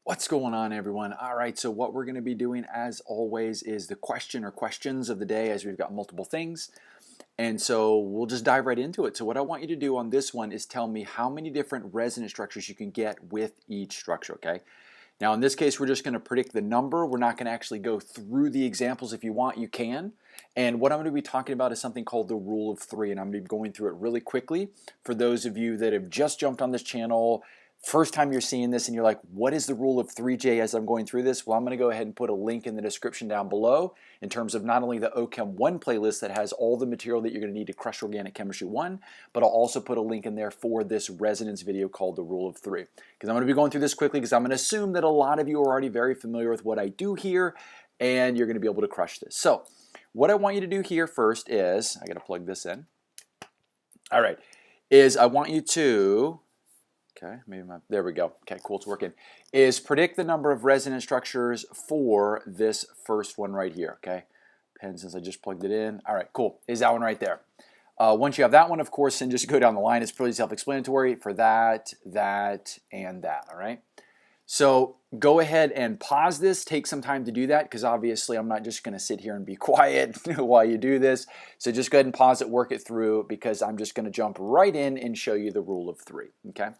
What's going on, everyone? All right, so what we're going to be doing, as always, is the question or questions of the day, as we've got multiple things. And so we'll just dive right into it. So what I want you to do on this one is tell me how many different resonance structures you can get with each structure, okay? Now, in this case, we're just going to predict the number. We're not going to actually go through the examples. If you want, you can. And what I'm going to be talking about is something called the rule of three, and I'm going to be going through it really quickly for those of you that have just jumped on this channel. First time you're seeing this and you're like, what is the rule of 3J as I'm going through this? Well, I'm going to go ahead and put a link in the description down below in terms of not only the OChem 1 playlist that has all the material that you're going to need to crush Organic Chemistry 1, but I'll also put a link in there for this resonance video called the rule of 3. Because I'm going to be going through this quickly because I'm going to assume that a lot of you are already very familiar with what I do here and you're going to be able to crush this. So what I want you to do here first is, I got to plug this in. All right, is I want you to... Okay, there we go. Okay, cool, it's working. Is predict the number of resonance structures for this first one right here, okay? Pen, since I just plugged it in. All right, cool, is that one right there. Once you have that one, of course, then just go down the line. It's pretty self-explanatory for that, and that, all right? So go ahead and pause this. Take some time to do that because obviously I'm not just going to sit here and be quiet while you do this. So just go ahead and pause it, work it through because I'm just going to jump right in and show you the rule of three, okay?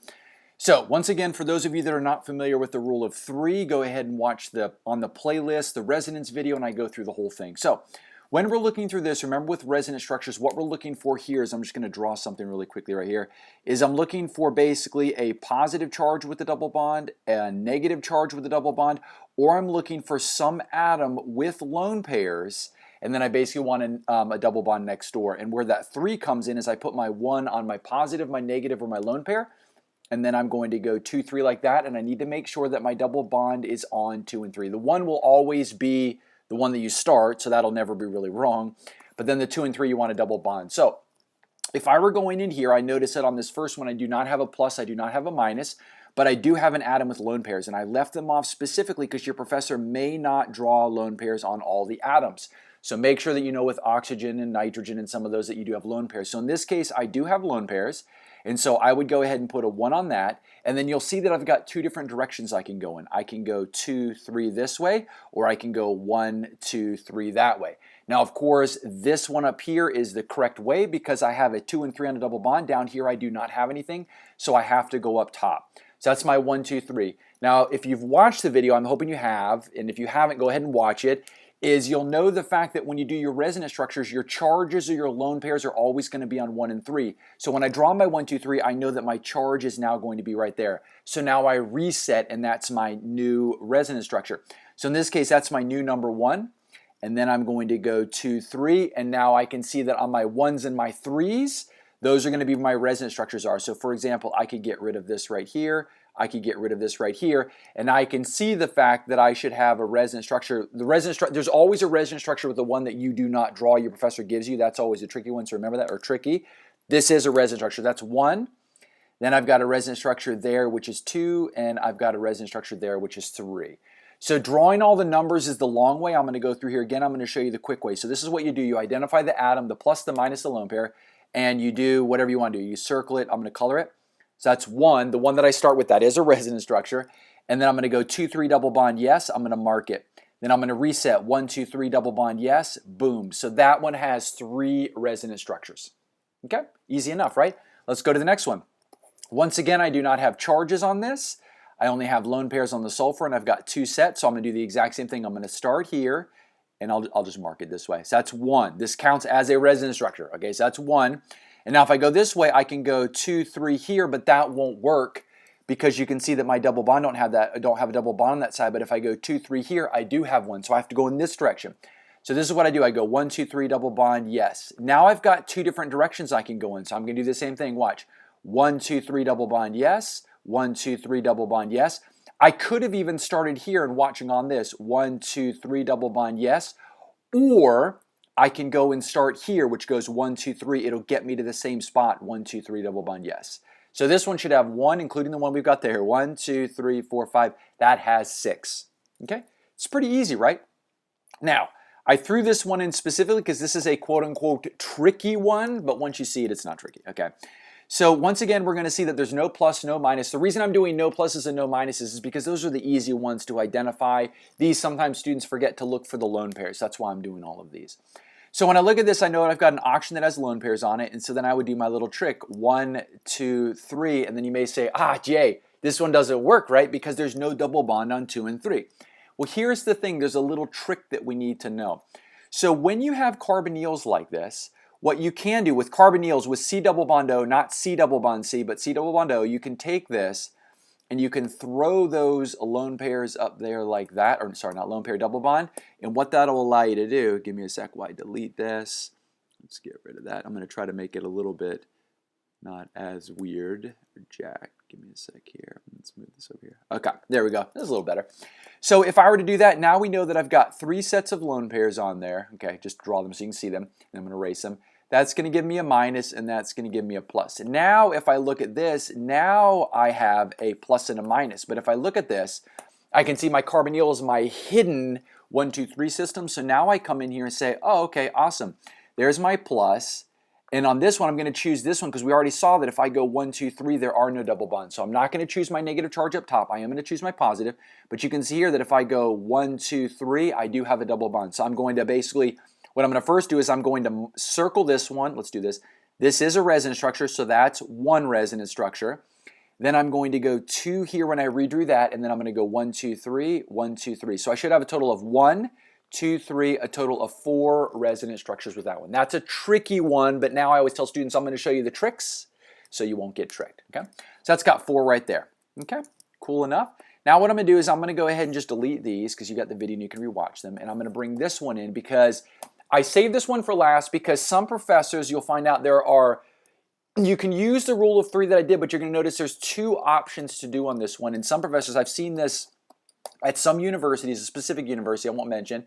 So once again, for those of you that are not familiar with the rule of three, go ahead and watch on the playlist, the resonance video, and I go through the whole thing. So when we're looking through this, remember with resonance structures, what we're looking for here is, I'm just going to draw something really quickly right here, is I'm looking for basically a positive charge with a double bond, a negative charge with a double bond, or I'm looking for some atom with lone pairs, and then I basically want a double bond next door. And where that 3 comes in is I put my 1 on my positive, my negative, or my lone pair, and then I'm going to go 2, 3 like that, and I need to make sure that my double bond is on 2 and 3. The 1 will always be the one that you start, so that'll never be really wrong, but then the 2 and 3 you want a double bond. So if I were going in here, I notice that on this first one I do not have a plus, I do not have a minus, but I do have an atom with lone pairs, and I left them off specifically because your professor may not draw lone pairs on all the atoms. So make sure that you know with oxygen and nitrogen and some of those that you do have lone pairs. So in this case, I do have lone pairs, and so I would go ahead and put a 1 on that, and then you'll see that I've got 2 different directions I can go in. I can go 2, 3 this way, or I can go 1, 2, 3 that way. Now, of course, this one up here is the correct way because I have a 2 and 3 on a double bond. Down here, I do not have anything, so I have to go up top. So that's my 1, 2, 3. Now, if you've watched the video, I'm hoping you have, and if you haven't, go ahead and watch it, is you'll know the fact that when you do your resonance structures, your charges or your lone pairs are always going to be on 1 and 3. So when I draw my 1, 2, 3, I know that my charge is now going to be right there. So now I reset, and that's my new resonance structure. So in this case, that's my new number 1. And then I'm going to go 2, 3, and now I can see that on my 1s and my 3s, those are going to be my resonance structures are. So for example, I could get rid of this right here. I could get rid of this right here, and I can see the fact that I should have a resonance structure. There's always a resonance structure with the one that you do not draw, your professor gives you. That's always a tricky one, so remember that, or tricky. This is a resonance structure. That's 1. Then I've got a resonance structure there, which is 2, and I've got a resonance structure there, which is 3. So drawing all the numbers is the long way. I'm going to go through here again. I'm going to show you the quick way. So this is what you do. You identify the atom, the plus, the minus, the lone pair, and you do whatever you want to do. You circle it. I'm going to color it. So that's 1. The one that I start with, that is a resonance structure. And then I'm going to go 2, 3 double bond, yes. I'm going to mark it. Then I'm going to reset 1, 2, 3 double bond, yes. Boom. So that one has 3 resonance structures. Okay, easy enough, right? Let's go to the next one. Once again, I do not have charges on this. I only have lone pairs on the sulfur, and I've got 2 sets. So I'm going to do the exact same thing. I'm going to start here, and I'll just mark it this way. So that's 1. This counts as a resonance structure. Okay, so that's 1. And now if I go this way, I can go 2, 3 here, but that won't work because you can see that my double bond don't have a double bond on that side. But if I go 2, 3 here, I do have one. So I have to go in this direction. So this is what I do. I go 1, 2, 3 double bond, yes. Now I've got 2 different directions I can go in. So I'm going to do the same thing. Watch. 1, 2, 3 double bond, yes. 1, 2, 3 double bond, yes. I could have even started here and watching on this. 1, 2, 3 double bond, yes. Or I can go and start here, which goes 1, 2, 3. It'll get me to the same spot. 1, 2, 3 double bond, yes. So this one should have 1, including the one we've got there. 1, 2, 3, 4, 5. That has 6. Okay? It's pretty easy, right? Now, I threw this one in specifically because this is a quote-unquote tricky one, but once you see it, it's not tricky. Okay? So once again, we're going to see that there's no plus, no minus. The reason I'm doing no pluses and no minuses is because those are the easy ones to identify. These sometimes students forget to look for the lone pairs. That's why I'm doing all of these. So when I look at this, I know I've got an auction that has lone pairs on it, and so then I would do my little trick, 1, 2, 3, and then you may say, Jay, this one doesn't work, right? Because there's no double bond on 2 and 3. Well, here's the thing. There's a little trick that we need to know. So when you have carbonyls like this, what you can do with carbonyls with C double bond O, not C double bond C, but C double bond O, you can take this and you can throw those lone pairs up there like that, or sorry, not lone pair, double bond. And what that'll allow you to do, give me a sec while I delete this. Let's get rid of that. I'm going to try to make it a little bit not as weird. Jack, give me a sec here. Let's move this over here. Okay, there we go. That's a little better. So if I were to do that, now we know that I've got 3 sets of lone pairs on there. Okay, just draw them so you can see them. And I'm going to erase them. That's going to give me a minus, and that's going to give me a plus. And now if I look at this, now I have a plus and a minus. But if I look at this, I can see my carbonyl is my hidden 1, 2, 3 system. So now I come in here and say, oh, okay, awesome. There's my plus. And on this one, I'm going to choose this one because we already saw that if I go 1, 2, 3, there are no double bonds. So I'm not going to choose my negative charge up top. I am going to choose my positive. But you can see here that if I go 1, 2, 3, I do have a double bond. So I'm going to basically, what I'm going to first do is I'm going to circle this one. Let's do this. This is a resonance structure, so that's one resonance structure. Then I'm going to go 2 here when I redrew that, and then I'm going to go 1, 2, 3, 1, 2, 3. So I should have a total of 1, 2, 3, a total of 4 resonance structures with that one. That's a tricky one, but now I always tell students I'm going to show you the tricks so you won't get tricked. Okay, so that's got 4 right there. Okay, cool enough. Now what I'm going to do is I'm going to go ahead and just delete these because you got the video and you can rewatch them, and I'm going to bring this one in because I saved this one for last because some professors, you'll find out you can use the rule of 3 that I did, but you're going to notice there's 2 options to do on this one. And some professors, I've seen this at some universities, a specific university I won't mention,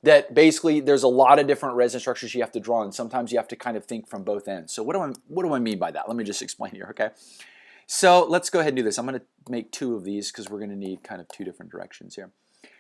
that basically there's a lot of different resonance structures you have to draw, and sometimes you have to kind of think from both ends. So what do I mean by that? Let me just explain here, okay? So let's go ahead and do this. I'm going to make 2 of these because we're going to need kind of 2 different directions here.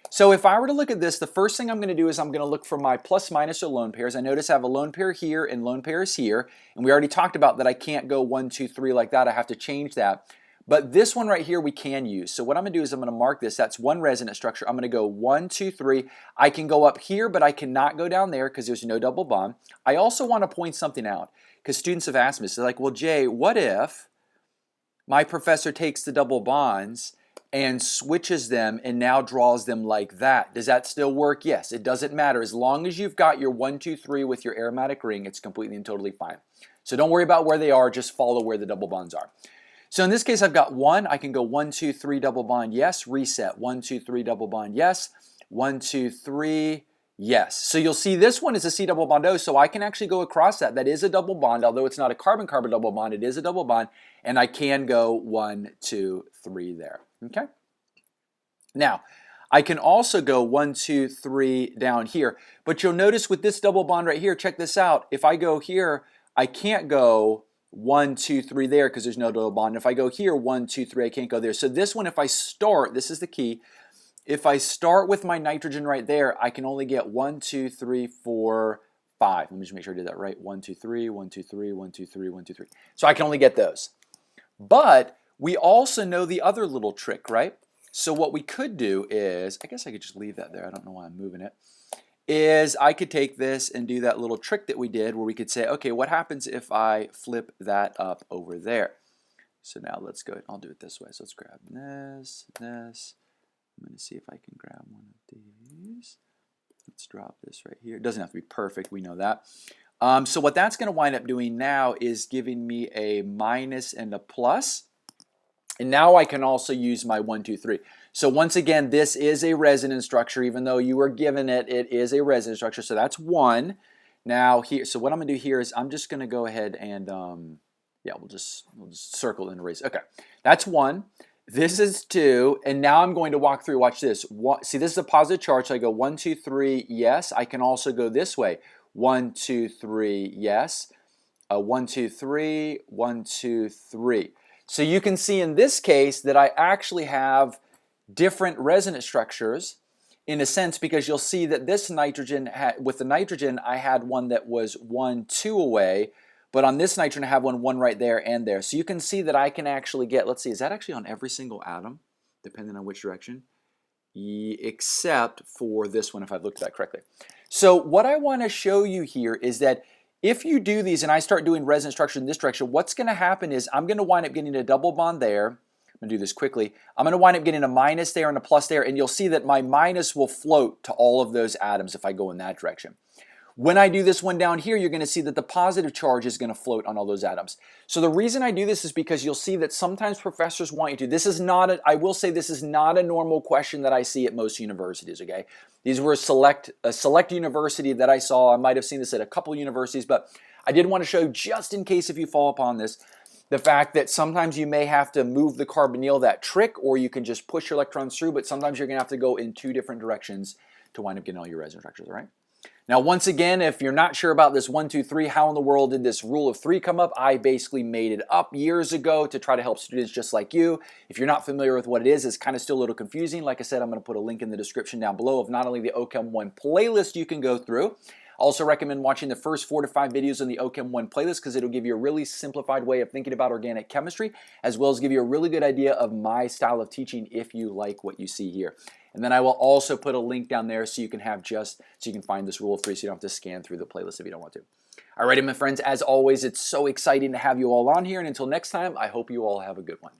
So if I were to look at this, the first thing I'm going to do is I'm going to look for my plus, minus, or lone pairs. I notice I have a lone pair here and lone pairs here. And we already talked about that I can't go 1, 2, 3 like that. I have to change that. But this one right here we can use. So what I'm going to do is I'm going to mark this. That's one resonance structure. I'm going to go 1, 2, 3. I can go up here, but I cannot go down there because there's no double bond. I also want to point something out because students have asked me. So they're like, well, Jay, what if my professor takes the double bonds and switches them and now draws them like that? Does that still work? Yes, it doesn't matter. As long as you've got your 1, 2, 3 with your aromatic ring, it's completely and totally fine. So don't worry about where they are, just follow where the double bonds are. So in this case, I've got 1. I can go 1, 2, 3 double bond, yes, reset. 1, 2, 3 double bond, yes. 1, 2, 3, yes. So you'll see this one is a C double bond O, so I can actually go across that. That is a double bond, although it's not a carbon-carbon double bond, it is a double bond, and I can go 1, 2, 3 there. Okay? Now, I can also go 1, 2, 3 down here, but you'll notice with this double bond right here, check this out. If I go here, I can't go 1, 2, 3 there because there's no double bond. If I go here, 1, 2, 3, I can't go there. So this one, if I start, this is the key. If I start with my nitrogen right there, I can only get 1, 2, 3, 4, 5. Let me just make sure I did that right. 1, 2, 3, 1, 2, 3, 1, 2, 3, 1, 2, 3. So I can only get those. But we also know the other little trick, right? So what we could do is, I guess I could just leave that there. I don't know why I'm moving it. Is I could take this and do that little trick that we did where we could say, okay, what happens if I flip that up over there? So now let's go, I'll do it this way. So let's grab this. I'm going to see if I can grab one of these. Let's drop this right here. It doesn't have to be perfect, we know that. So what that's going to wind up doing now is giving me a minus and a plus. And now I can also use my 1, 2, 3. So once again, this is a resonance structure. Even though you were given it, it is a resonance structure. So that's 1. Now here, so what I'm going to do here is I'm just going to go ahead and, yeah, we'll just circle and erase. Okay, that's 1. This is 2. And now I'm going to walk through, watch this. See, this is a positive charge. So I go 1, 2, 3, yes. I can also go this way. 1, 2, 3, yes. 1, 2, 3, 1, 2, 3. So you can see in this case that I actually have different resonance structures in a sense because you'll see that this nitrogen, with the nitrogen, I had one that was 1, 2 away, But on this nitrogen, I have one right there and there. So you can see that I can actually get, let's see, is that actually on every single atom, depending on which direction? Except for this one, if I've looked at that correctly. So what I want to show you here is that if you do these and I start doing resonance structure in this direction, what's going to happen is I'm going to wind up getting a double bond there. I'm going to do this quickly. I'm going to wind up getting a minus there and a plus there, and you'll see that my minus will float to all of those atoms if I go in that direction. When I do this one down here, you're going to see that the positive charge is going to float on all those atoms. So the reason I do this is because you'll see that sometimes professors want you to. This is not I will say this is not a normal question that I see at most universities, okay? These were a select university that I saw. I might have seen this at a couple universities, but I did want to show, just in case if you fall upon this, the fact that sometimes you may have to move the carbonyl, that trick, or you can just push your electrons through, but sometimes you're going to have to go in two different directions to wind up getting all your resonance structures, all right? Now, once again, if you're not sure about this 1, 2, 3, how in the world did this rule of 3 come up? I basically made it up years ago to try to help students just like you. If you're not familiar with what it is, it's kind of still a little confusing. Like I said, I'm going to put a link in the description down below of not only the OChem 1 playlist you can go through. I also recommend watching the first 4 to 5 videos on the OChem 1 playlist because it'll give you a really simplified way of thinking about organic chemistry, as well as give you a really good idea of my style of teaching if you like what you see here. And then I will also put a link down there so you can find this rule of 3 so you don't have to scan through the playlist if you don't want to. Alrighty, my friends, as always, it's so exciting to have you all on here. And until next time, I hope you all have a good one.